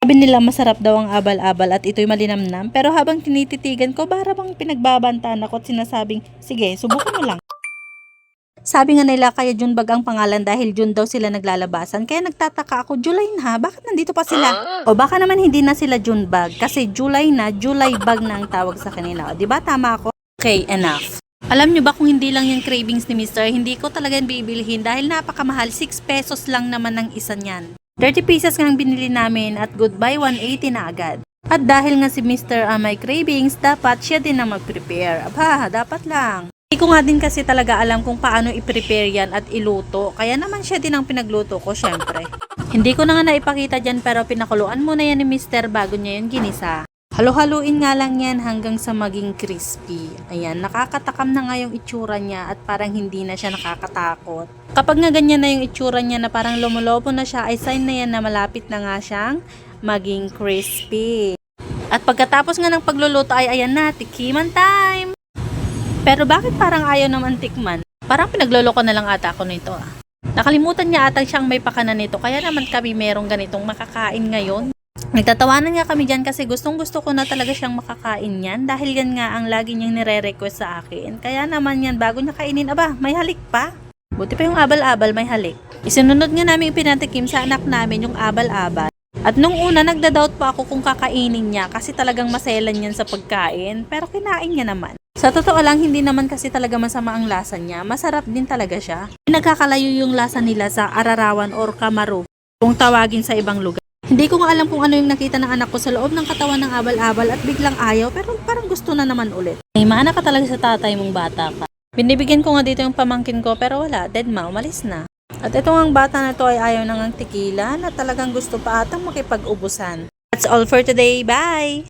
Sabi nila masarap daw ang abal-abal at ito'y malinamnam, pero habang tinititigan ko, para bang pinagbabantaan ako at sinasabing, sige, subukan mo lang. Sabi nga nila kaya Junbag ang pangalan dahil June daw sila naglalabasan. Kaya nagtataka ako, July na, bakit nandito pa sila? O baka naman hindi na sila Junbag kasi July na, July bag na ang tawag sa kanila. O diba tama ako? Okay, enough. Alam nyo ba kung hindi lang yung cravings ni Mr., hindi ko talaga bibilihin dahil napakamahal, 6 pesos lang naman ang isa niyan. 30 pieces nga ang binili namin at goodbye 180 na agad. At dahil nga si Mr. may cravings, dapat siya din ang mag-prepare. Aba, dapat lang. Hindi ko nga din kasi talaga alam kung paano i-prepare yan at iluto. Kaya naman siya din ang pinagluto ko, syempre. Hindi ko na nga naipakita dyan pero pinakuluan muna yan ni Mr. bago niya yun ginisa. Halo-haluin nga lang yan hanggang sa maging crispy. Ayan, nakakatakam na nga yung itsura niya at parang hindi na siya nakakatakot. Kapag nga ganyan na yung itsura niya na parang lumulobo na siya, ay sign na yan na malapit na nga siyang maging crispy. At pagkatapos nga ng pagluluto ay ayan na, tikiman time! Pero bakit parang ayaw naman tikman? Parang pinagloloko na lang ata ako nito Nakalimutan niya ata siyang may pakanan nito, kaya naman kami merong ganitong makakain ngayon. Nagtatawanan nga kami dyan kasi gustong gusto ko na talaga siyang makakain yan dahil yan nga ang lagi niyang nire-request sa akin. Kaya naman yan bago niya kainin, aba, may halik pa. Buti pa yung abal-abal may halik. Isinunod nga namin pinatikim sa anak namin yung abal-abal. At nung una nagda-doubt pa ako kung kakainin niya kasi talagang maselan yan sa pagkain, pero kinain niya naman. Sa totoo lang, hindi naman kasi talaga masama ang lasa niya. Masarap din talaga siya. Nagkakalayo yung lasa nila sa ararawan or kamaru, kung tawagin sa ibang lugar. Hindi ko nga alam kung ano yung nakita ng anak ko sa loob ng katawan ng abal-abal at biglang ayaw, pero parang gusto na naman ulit. Ay, maana ka talaga sa tatay mong bata ka. Binibigyan ko nga dito yung pamangkin ko, pero wala, dead ma, umalis na. At itong ang bata na to ay ayaw nang tequila na talagang gusto pa atang makipag-ubusan. That's all for today. Bye!